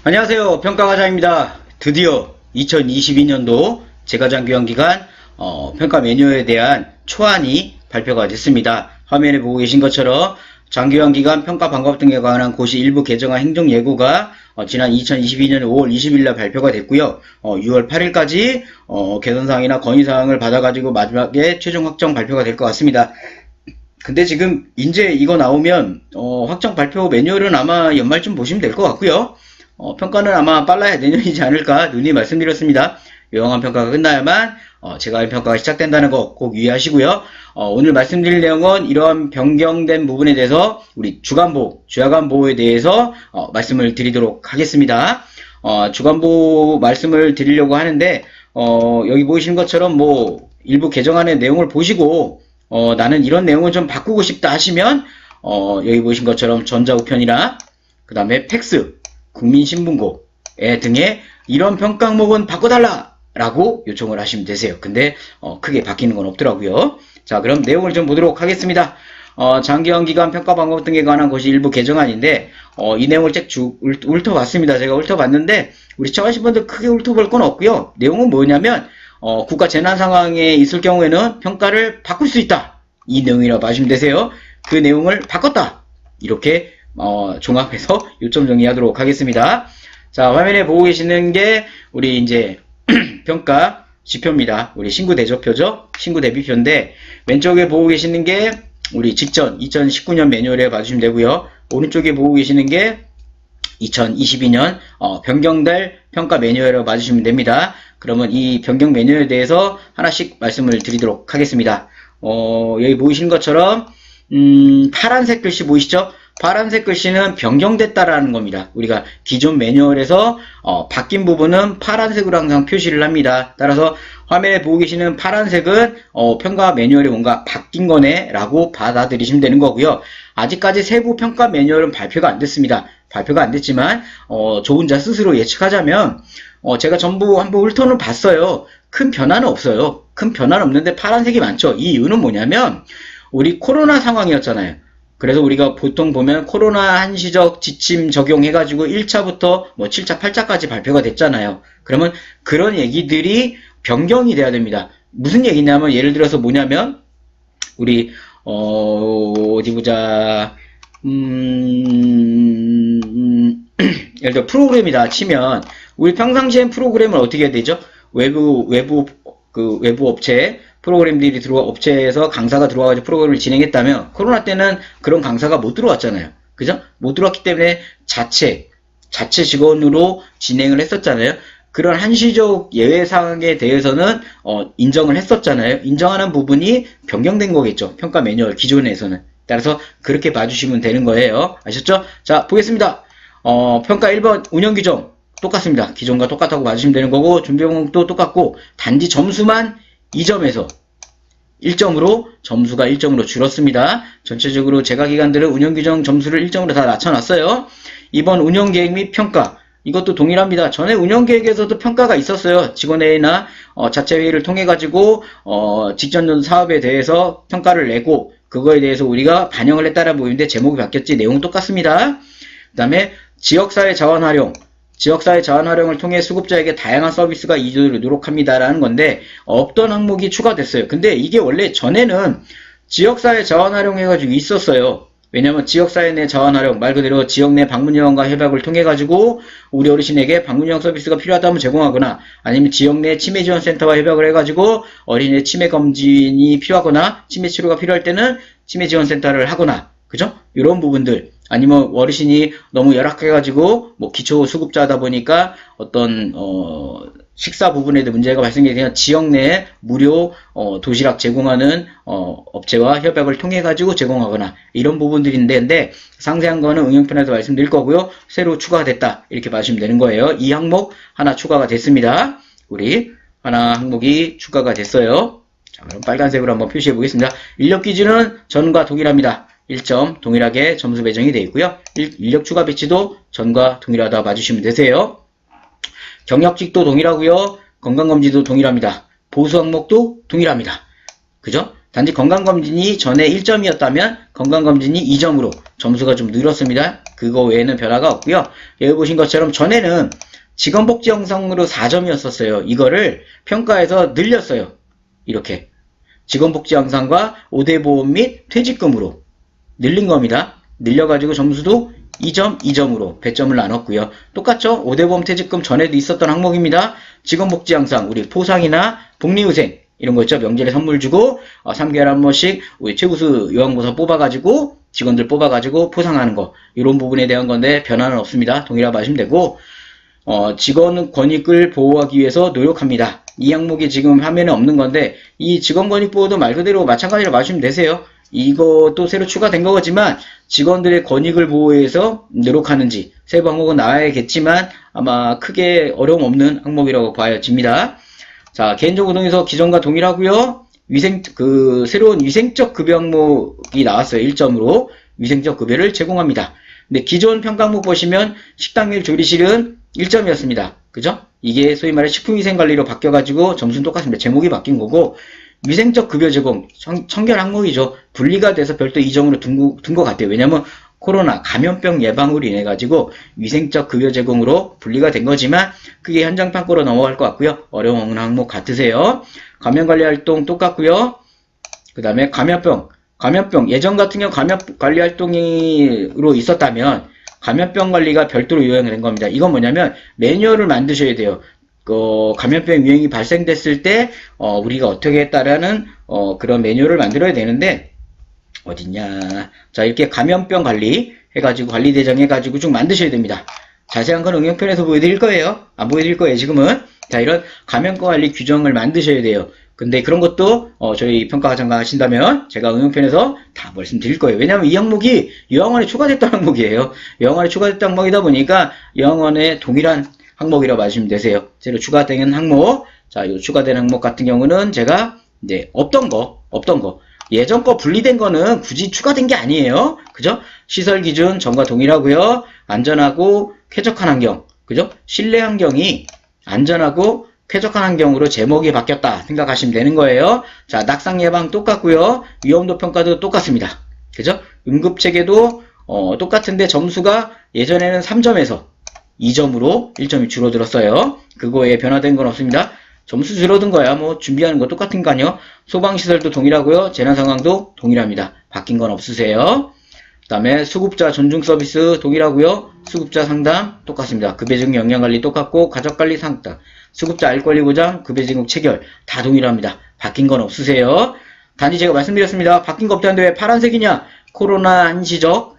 안녕하세요. 평가과장입니다. 드디어 2022년도 재과장교환기간 평가 매뉴얼에 대한 초안이 발표가 됐습니다. 화면에 보고 계신 것처럼 장교환기간 평가 방법 등에 관한 고시 일부 개정안 행정예고가 지난 2022년 5월 20일 날 발표가 됐고요. 6월 8일까지 개선사항이나 건의사항을 받아가지고 마지막에 최종 확정 발표가 될 것 같습니다. 근데 지금 이제 이거 나오면 확정 발표 매뉴얼은 아마 연말쯤 보시면 될 것 같고요. 평가는 아마 빨라야 내년이지 않을까 눈이 말씀드렸습니다. 요양원 평가가 끝나야만 재과연 평가가 시작된다는 거 꼭 유의하시고요. 오늘 말씀드릴 내용은 이러한 변경된 부분에 대해서 우리 주간보, 주야간보호에 대해서 말씀을 드리도록 하겠습니다. 주간보 말씀을 드리려고 하는데 여기 보이시는 것처럼 뭐 일부 개정안의 내용을 보시고 나는 이런 내용을 좀 바꾸고 싶다 하시면 여기 보이신 것처럼 전자우편이나 그 다음에 팩스, 국민신문고 등의 이런 평가 항목은 바꿔달라 라고 요청을 하시면 되세요. 근데 크게 바뀌는 건 없더라고요. 자, 그럼 내용을 좀 보도록 하겠습니다. 장기환기간 평가 방법 등에 관한 것이 일부 개정안인데 이 내용을 쭉 훑어봤습니다. 제가 훑어봤는데 우리 시청하신 분들 크게 훑어볼 건 없고요. 내용은 뭐냐면 국가 재난 상황에 있을 경우에는 평가를 바꿀 수 있다. 이 내용이라고 봐주시면 되세요. 그 내용을 바꿨다. 이렇게 종합해서 요점 정리하도록 하겠습니다. 자, 화면에 보고 계시는 게 우리 이제 평가 지표입니다. 우리 신구 대조표죠. 신구 대비표인데 왼쪽에 보고 계시는 게 우리 직전 2019년 매뉴얼에 봐주시면 되고요. 오른쪽에 보고 계시는 게 2022년 변경될 평가 매뉴얼을 봐주시면 됩니다. 그러면 이 변경 매뉴얼에 대해서 하나씩 말씀을 드리도록 하겠습니다. 여기 보이시는 것처럼 파란색 글씨 보이시죠? 파란색 글씨는 변경됐다라는 겁니다. 우리가 기존 매뉴얼에서 바뀐 부분은 파란색으로 항상 표시를 합니다. 따라서 화면에 보고 계시는 파란색은 평가 매뉴얼이 뭔가 바뀐 거네 라고 받아들이시면 되는 거고요. 아직까지 세부 평가 매뉴얼은 발표가 안 됐습니다. 발표가 안 됐지만 저 혼자 스스로 예측하자면 제가 전부 한번 훑어는 봤어요. 큰 변화는 없어요. 큰 변화는 없는데 파란색이 많죠. 이 이유는 뭐냐면 우리 코로나 상황이었잖아요. 그래서 우리가 보통 보면 코로나 한시적 지침 적용해가지고 1차부터 뭐 7차, 8차까지 발표가 됐잖아요. 그러면 그런 얘기들이 변경이 돼야 됩니다. 무슨 얘기냐면 예를 들어서 뭐냐면 우리 어디 보자 예를 들어 프로그램이다 치면 우리 평상시엔 프로그램을 어떻게 해야 되죠? 외부 업체 프로그램들이 업체에서 강사가 들어와가지고 프로그램을 진행했다면 코로나 때는 그런 강사가 못 들어왔잖아요. 그죠? 못 들어왔기 때문에 자체 직원으로 진행을 했었잖아요. 그런 한시적 예외 사항에 대해서는 인정을 했었잖아요. 인정하는 부분이 변경된 거겠죠. 평가 매뉴얼 기존에서는. 따라서 그렇게 봐주시면 되는 거예요. 아셨죠? 자, 보겠습니다. 평가 1번 운영 규정 똑같습니다. 기존과 똑같다고 봐주시면 되는 거고 준비 방법도 똑같고 단지 점수만 2점에서 1점으로 점수가 1점으로 줄었습니다. 전체적으로 재가기관들은 운영규정 점수를 1점으로 다 낮춰놨어요. 2번 운영계획 및 평가 이것도 동일합니다. 전에 운영계획에서도 평가가 있었어요. 직원회의나 자체회의를 통해 가지고 직전 사업에 대해서 평가를 내고 그거에 대해서 우리가 반영을 했다라 보이는데 제목이 바뀌었지 내용은 똑같습니다. 그 다음에 지역사회 자원 활용 지역사회 자원 활용을 통해 수급자에게 다양한 서비스가 이루도록 합니다라는 건데 없던 항목이 추가됐어요. 근데 이게 원래 전에는 지역사회 자원 활용 해가지고 있었어요. 왜냐면 지역사회 내 자원 활용 말 그대로 지역 내 방문요원과 협약을 통해 가지고 우리 어르신에게 방문요원 서비스가 필요하다면 제공하거나 아니면 지역 내 치매지원센터와 협약을 해가지고 어린이 치매 검진이 필요하거나 치매 치료가 필요할 때는 치매지원센터를 하거나 그죠? 이런 부분들 아니면 어르신이 너무 열악해가지고 뭐 기초 수급자다 보니까 어떤 식사 부분에도 문제가 발생이 되면 지역 내에 무료 도시락 제공하는 업체와 협약을 통해 가지고 제공하거나 이런 부분들인데 상세한 거는 응용편에서 말씀드릴 거고요. 새로 추가가 됐다 이렇게 봐주시면 되는 거예요. 이 항목 하나 추가가 됐습니다. 우리 하나 항목이 추가가 됐어요. 자, 그럼 빨간색으로 한번 표시해 보겠습니다. 인력 기준은 전과 동일합니다. 1점 동일하게 점수 배정이 되어 있고요. 인력 추가 배치도 전과 동일하다 봐주시면 되세요. 경력직도 동일하고요. 건강검진도 동일합니다. 보수 항목도 동일합니다. 그죠? 단지 건강검진이 전에 1점이었다면 건강검진이 2점으로 점수가 좀 늘었습니다. 그거 외에는 변화가 없고요. 여기 보신 것처럼 전에는 직원복지 영상으로 4점이었었어요. 이거를 평가에서 늘렸어요. 이렇게 직원복지 영상과 5대 보험 및 퇴직금으로 늘린 겁니다. 늘려가지고 점수도 2점, 2점으로 배점을 나눴고요. 똑같죠? 5대 보험 퇴직금 전에도 있었던 항목입니다. 직원복지 영상, 우리 포상이나 복리후생 이런 거 있죠? 명절에 선물 주고 3개월에 한 번씩 우리 최우수 요양보사 뽑아가지고 직원들 뽑아가지고 포상하는 거 이런 부분에 대한 건데 변화는 없습니다. 동일하게 하시면 되고 직원 권익을 보호하기 위해서 노력합니다. 이 항목이 지금 화면에 없는 건데 이 직원 권익 보호도 말 그대로 마찬가지로 마시면 되세요. 이것도 새로 추가된 거지만 직원들의 권익을 보호해서 노력하는지 세부 항목은 나와야겠지만 아마 크게 어려움 없는 항목이라고 봐집니다. 자, 개인정보 동의서 기존과 동일하고요. 새로운 위생적 급여 항목이 나왔어요. 1점으로 위생적 급여를 제공합니다. 근데 기존 평가 항목 보시면 식당일 조리실은 1점이었습니다. 그죠? 이게 소위 말해 식품위생관리로 바뀌어가지고 점수는 똑같습니다. 제목이 바뀐 거고 위생적 급여 제공 청결 항목이죠. 분리가 돼서 별도 2점으로 둔 것 같아요. 왜냐면 코로나 감염병 예방으로 인해 가지고 위생적 급여 제공으로 분리가 된 거지만 그게 현장 평가로 넘어갈 것 같고요. 어려움 없는 항목 같으세요. 감염관리 활동 똑같고요. 그 다음에 감염병 예전 같은 경우 감염관리 활동으로 있었다면 감염병 관리가 별도로 요약된 겁니다. 이건 뭐냐면 매뉴얼을 만드셔야 돼요. 감염병 유행이 발생됐을 때 우리가 어떻게 했다라는 그런 매뉴얼을 만들어야 되는데 어딨냐. 자, 이렇게 감염병 관리 해가지고 관리 대장 해가지고 쭉 만드셔야 됩니다. 자세한 건 응용편에서 보여드릴 거예요. 안 보여드릴 거예요, 지금은. 자, 이런 감염병 관리 규정을 만드셔야 돼요. 근데 그런 것도 저희 평가가 잠깐 하신다면 제가 응용편에서 다 말씀드릴 거예요. 왜냐하면 이 항목이 요양원에 추가됐던 항목이에요. 요양원에 추가됐던 항목이다 보니까 요양원에 동일한 항목이라고 봐주시면 되세요. 새로 추가된 항목. 자, 이 추가된 항목 같은 경우는 제가 이제 없던 거 예전 거 분리된 거는 굳이 추가된 게 아니에요. 그죠? 시설 기준 전과 동일하고요. 안전하고 쾌적한 환경. 그죠? 실내 환경이 안전하고 쾌적한 환경으로 제목이 바뀌었다 생각하시면 되는 거예요. 자, 낙상 예방 똑같고요. 위험도 평가도 똑같습니다. 그죠? 응급체계도 똑같은데 점수가 예전에는 3점에서 2점으로 1점이 줄어들었어요. 그거에 변화된 건 없습니다. 점수 줄어든 거야. 뭐 준비하는 거 똑같은 거 아니요. 소방시설도 동일하고요. 재난상황도 동일합니다. 바뀐 건 없으세요. 그 다음에 수급자 존중 서비스 동일하고요. 수급자 상담 똑같습니다. 급여증 영양관리 똑같고 가족관리 상담, 수급자 알권리 보장, 급여증 체결 다 동일합니다. 바뀐 건 없으세요. 단지 제가 말씀드렸습니다. 바뀐 거 없다는데 왜 파란색이냐? 코로나 한시적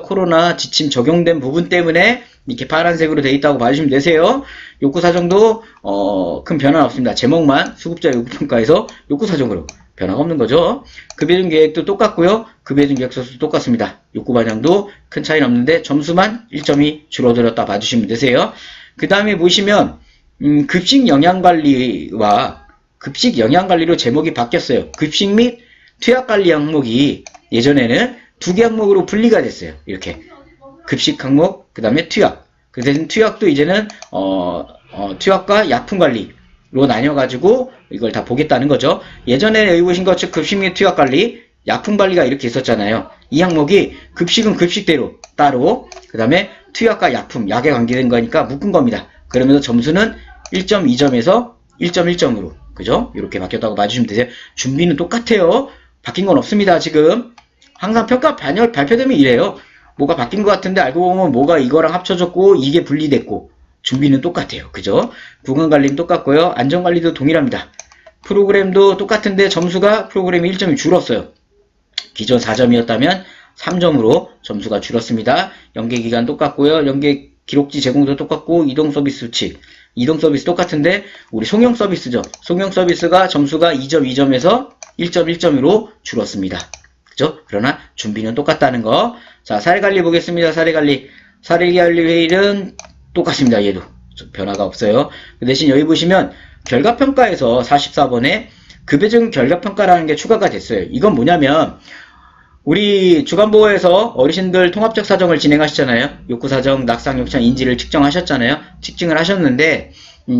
코로나 지침 적용된 부분 때문에 이렇게 파란색으로 되어 있다고 봐주시면 되세요. 욕구사정도 큰 변화 없습니다. 제목만 수급자 요구평가에서 욕구사정으로 변화가 없는 거죠. 급여증 계획도 똑같고요. 급여증 계획서도 똑같습니다. 욕구 반영도 큰 차이는 없는데 점수만 1점이 줄어들었다 봐주시면 되세요. 그 다음에 보시면 급식 영양관리와 급식 영양관리로 제목이 바뀌었어요. 급식 및 투약관리 항목이 예전에는 두 개 항목으로 분리가 됐어요. 이렇게 급식 항목, 그 다음에 투약. 그 대신 투약도 이제는 투약과 약품관리로 나뉘어가지고 이걸 다 보겠다는 거죠. 예전에 여기 보신 것처럼 급식 및 투약관리, 약품관리가 이렇게 있었잖아요. 이 항목이 급식은 급식대로 따로, 그 다음에 투약과 약품, 약에 관계된 거니까 묶은 겁니다. 그러면서 점수는 1점, 2점에서 1점, 1점으로 그죠? 이렇게 바뀌었다고 봐주시면 되세요. 준비는 똑같아요. 바뀐 건 없습니다. 지금 항상 평가 발표되면 이래요. 뭐가 바뀐 것 같은데 알고 보면 뭐가 이거랑 합쳐졌고 이게 분리됐고 준비는 똑같아요. 그죠? 구간관리는 똑같고요. 안전관리도 동일합니다. 프로그램도 똑같은데 점수가 프로그램이 1점이 줄었어요. 기존 4점이었다면 3점으로 점수가 줄었습니다. 연계기간 똑같고요. 연계 기록지 제공도 똑같고 이동 서비스 수칙. 이동 서비스 똑같은데 우리 송영 서비스죠. 송영 서비스가 점수가 2점, 2점에서 1점, 1점으로 줄었습니다. 그죠? 그러나 준비는 똑같다는 거. 자, 사례관리 보겠습니다. 사례관리 회의는 똑같습니다. 얘도 변화가 없어요. 그 대신 여기 보시면 결과평가에서 44번에 급여증 결과평가라는 게 추가가 됐어요. 이건 뭐냐면 우리 주간보호에서 어르신들 통합적 사정을 진행하시잖아요. 욕구사정, 낙상, 욕창, 인지를 측정하셨잖아요. 측정을 하셨는데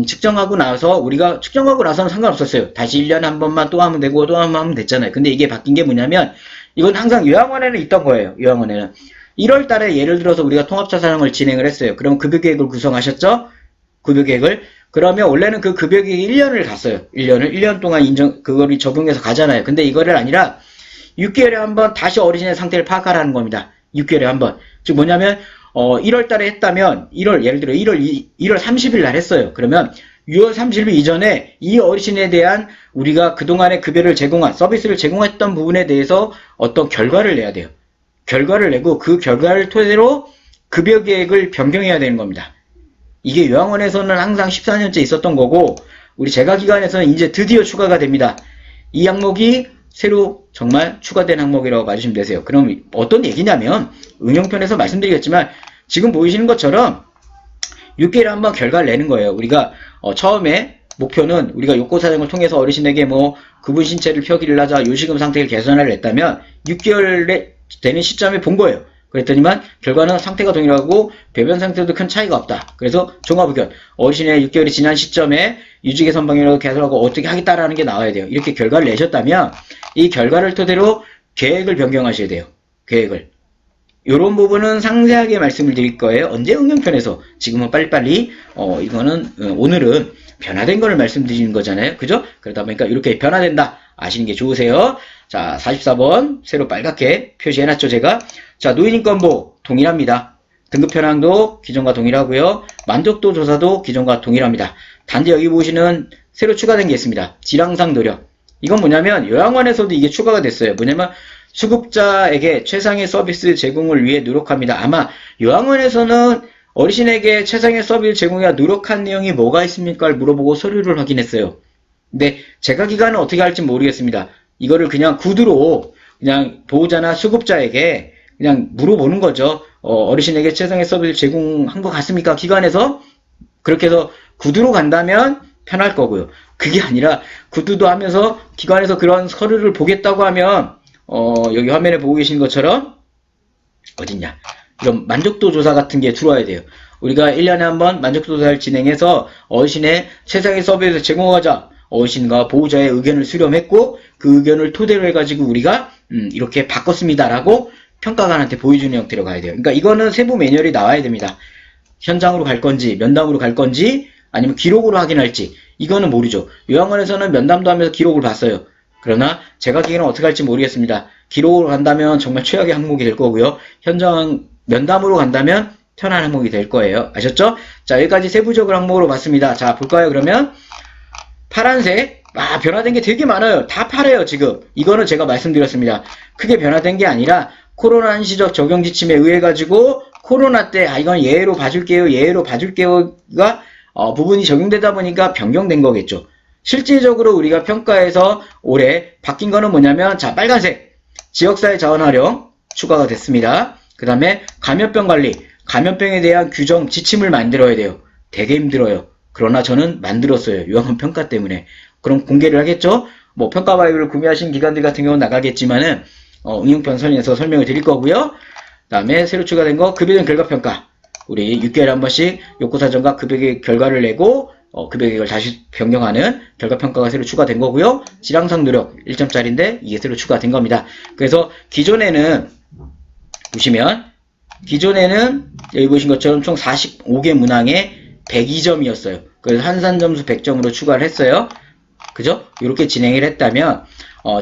측정하고 나서 우리가 측정하고 나서는 상관없었어요. 다시 1년에 한 번만 또 하면 되고 또 한 번 하면 됐잖아요. 근데 이게 바뀐 게 뭐냐면 이건 항상 요양원에는 있던 거예요. 요양원에는 1월 달에 예를 들어서 우리가 통합차 사용을 진행을 했어요. 그럼 급여계획을 구성하셨죠? 급여계획을. 그러면 원래는 그 급여계획이 1년을 갔어요. 1년 동안 그거를 적용해서 가잖아요. 근데 이거를 아니라 6개월에 한 번 다시 어르신의 상태를 파악하라는 겁니다. 6개월에 한 번. 즉 뭐냐면 1월 달에 했다면 예를 들어 1월 30일 날 했어요. 그러면 6월 30일 이전에 이 어르신에 대한 우리가 그동안의 급여를 서비스를 제공했던 부분에 대해서 어떤 결과를 내야 돼요. 결과를 내고 그 결과를 토대로 급여 계획을 변경해야 되는 겁니다. 이게 요양원에서는 항상 14년째 있었던 거고 우리 재가기관에서는 이제 드디어 추가가 됩니다. 이 항목이 새로 정말 추가된 항목이라고 봐주시면 되세요. 그럼 어떤 얘기냐면 응용편에서 말씀드리겠지만 지금 보이시는 것처럼 6개월에 한번 결과를 내는 거예요. 우리가 처음에 목표는 우리가 욕구사정을 통해서 어르신에게 뭐 그분 신체를 표기를 하자 요식음 상태를 개선하려 했다면 6개월 되는 시점에 본 거예요. 그랬더니만 결과는 상태가 동일하고 배변 상태도 큰 차이가 없다. 그래서 종합의견 어르신의 6개월이 지난 시점에 유지개선 방향으로 개선하고 어떻게 하겠다라는 게 나와야 돼요. 이렇게 결과를 내셨다면 이 결과를 토대로 계획을 변경하셔야 돼요. 계획을. 이런 부분은 상세하게 말씀을 드릴 거예요. 언제 응용편에서. 지금은 빨리빨리 이거는 오늘은 변화된 거를 말씀드리는 거잖아요. 그죠? 그러다 보니까 이렇게 변화된다 아시는 게 좋으세요. 자, 44번 새로 빨갛게 표시해놨죠, 제가. 자, 노인인권보 동일합니다. 등급 현황도 기존과 동일하고요. 만족도 조사도 기존과 동일합니다. 단지 여기 보시는 새로 추가된 게 있습니다. 질항상 노력. 이건 뭐냐면 요양원에서도 이게 추가가 됐어요. 뭐냐면 수급자에게 최상의 서비스 제공을 위해 노력합니다. 아마 요양원에서는 어르신에게 최상의 서비스 제공에 노력한 내용이 뭐가 있습니까? 를 물어보고 서류를 확인했어요. 근데 재가기관은 어떻게 할지 모르겠습니다. 이거를 그냥 구두로 그냥 보호자나 수급자에게 그냥 물어보는 거죠. 어르신에게 최상의 서비스 제공한 것 같습니까? 기관에서? 그렇게 해서 구두로 간다면 편할 거고요. 그게 아니라 구두도 하면서 기관에서 그런 서류를 보겠다고 하면 여기 화면에 보고 계신 것처럼 어딨냐? 이런 만족도 조사 같은 게 들어와야 돼요. 우리가 1년에 한 번 만족도 조사를 진행해서 어르신의 최상의 서비스를 제공하자. 어르신과 보호자의 의견을 수렴했고 그 의견을 토대로 해가지고 우리가 이렇게 바꿨습니다라고 평가관한테 보여주는 형태로 가야 돼요. 그러니까 이거는 세부 매뉴얼이 나와야 됩니다. 현장으로 갈 건지 면담으로 갈 건지 아니면 기록으로 확인할지 이거는 모르죠. 요양원에서는 면담도 하면서 기록을 봤어요. 그러나 제가 기계는 어떻게 할지 모르겠습니다. 기록으로 간다면 정말 최악의 항목이 될 거고요. 현장 면담으로 간다면 편한 항목이 될 거예요. 아셨죠? 자, 여기까지 세부적으로 항목으로 봤습니다. 자, 볼까요? 그러면 파란색 변화된 게 되게 많아요. 다 파래요 지금. 이거는 제가 말씀드렸습니다. 크게 변화된 게 아니라 코로나 한시적 적용 지침에 의해 가지고 코로나 때 이건 예외로 봐줄게요가 부분이 적용되다 보니까 변경된 거겠죠. 실질적으로 우리가 평가에서 올해 바뀐 거는 뭐냐면 자, 빨간색 지역사회 자원 활용 추가가 됐습니다. 그 다음에 감염병 관리, 감염병에 대한 규정 지침을 만들어야 돼요. 되게 힘들어요. 그러나 저는 만들었어요. 요양원 평가 때문에. 그럼 공개를 하겠죠? 뭐 평가 바이블을 구매하신 기관들 같은 경우는 나가겠지만은 응용편 설명에서 설명을 드릴 거고요. 그 다음에 새로 추가된 거 급여전 결과평가. 우리 6개월에 한 번씩 욕구사정과 급여계획 결과를 내고 급여계획을 다시 변경하는 결과평가가 새로 추가된 거고요. 질항상 노력 1점짜리인데 이게 새로 추가된 겁니다. 그래서 기존에는 보시면 여기 보신 것처럼 총 45개 문항에 102점이었어요. 그래서 한산 점수 100점으로 추가를 했어요. 그죠? 이렇게 진행을 했다면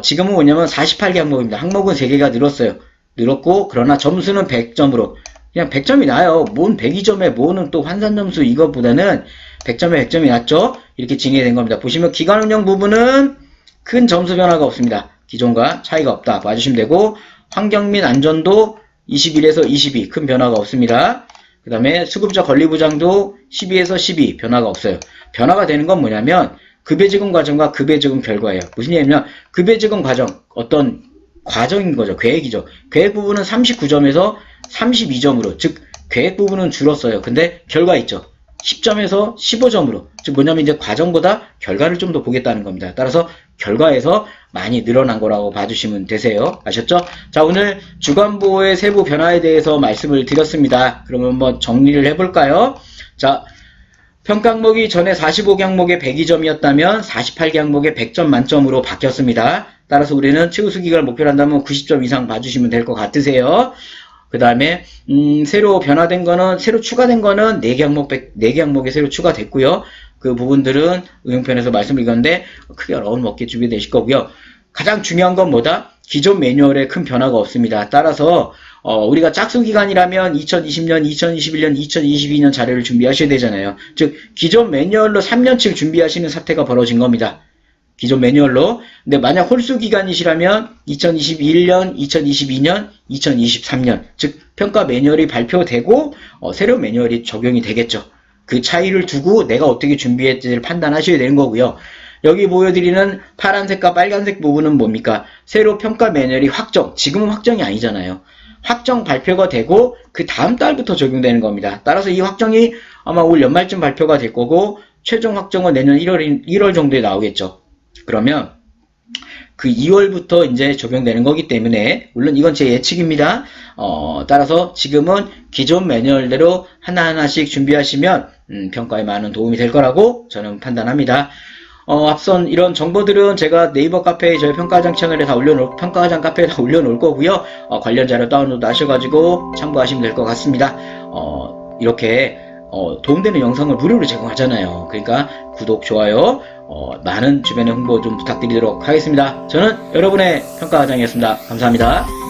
지금은 뭐냐면 48개 항목입니다. 항목은 3개가 늘었어요. 늘었고 그러나 점수는 100점으로 그냥 100점이 나요. 뭔 102점에 뭐는 또 환산 점수 이것보다는 100점에 100점이 낫죠? 이렇게 진행이 된 겁니다. 보시면 기관 운영 부분은 큰 점수 변화가 없습니다. 기존과 차이가 없다 봐주시면 되고 환경 및 안전도 21에서 22 큰 변화가 없습니다. 그 다음에 수급자 권리보장도 12에서 12 변화가 없어요. 변화가 되는 건 뭐냐면 급여지급 과정과 급여지급 결과예요. 무슨 얘기냐면 급여지급 과정 어떤 과정인 거죠. 계획이죠. 계획 부분은 39점에서 32점으로 즉 계획 부분은 줄었어요. 근데 결과 있죠. 10점에서 15점으로 즉 뭐냐면 이제 과정보다 결과를 좀 더 보겠다는 겁니다. 따라서 결과에서 많이 늘어난 거라고 봐주시면 되세요. 아셨죠? 자, 오늘 주간보호의 세부 변화에 대해서 말씀을 드렸습니다. 그러면 한번 정리를 해볼까요? 자, 평가 항목이 전에 45개 항목에 102점이었다면 48개 항목에 100점 만점으로 바뀌었습니다. 따라서 우리는 최우수 기간을 목표로 한다면 90점 이상 봐주시면 될 것 같으세요. 그 다음에 새로 변화된 거는, 새로 추가된 거는 4개 항목에 새로 추가됐고요. 그 부분들은 응용편에서 말씀드리건데 크게 어려움 없게 준비되실 거고요. 가장 중요한 건 뭐다? 기존 매뉴얼에 큰 변화가 없습니다. 따라서 우리가 짝수 기간이라면 2020년, 2021년, 2022년 자료를 준비하셔야 되잖아요. 즉 기존 매뉴얼로 3년치를 준비하시는 사태가 벌어진 겁니다. 기존 매뉴얼로. 근데 만약 홀수 기간이시라면 2021년, 2022년, 2023년 즉 평가 매뉴얼이 발표되고 새로운 매뉴얼이 적용이 되겠죠. 그 차이를 두고 내가 어떻게 준비했지를 판단하셔야 되는 거고요. 여기 보여드리는 파란색과 빨간색 부분은 뭡니까? 새로 평가 매뉴얼이 확정, 지금은 확정이 아니잖아요. 확정 발표가 되고 그 다음 달부터 적용되는 겁니다. 따라서 이 확정이 아마 올 연말쯤 발표가 될 거고 최종 확정은 내년 1월 정도에 나오겠죠. 그러면 그 2월부터 이제 적용되는 거기 때문에 물론 이건 제 예측입니다. 따라서 지금은 기존 매뉴얼대로 하나하나씩 준비하시면 평가에 많은 도움이 될 거라고 저는 판단합니다. 앞선 이런 정보들은 제가 네이버 카페에 저희 평가과장 채널에 다 평가과장 카페에 다 올려놓을 거고요. 관련 자료 다운로드 하셔가지고 참고하시면 될 것 같습니다. 이렇게 도움되는 영상을 무료로 제공하잖아요. 그러니까 구독, 좋아요, 많은 주변에 홍보 좀 부탁드리도록 하겠습니다. 저는 여러분의 평가과장이었습니다. 감사합니다.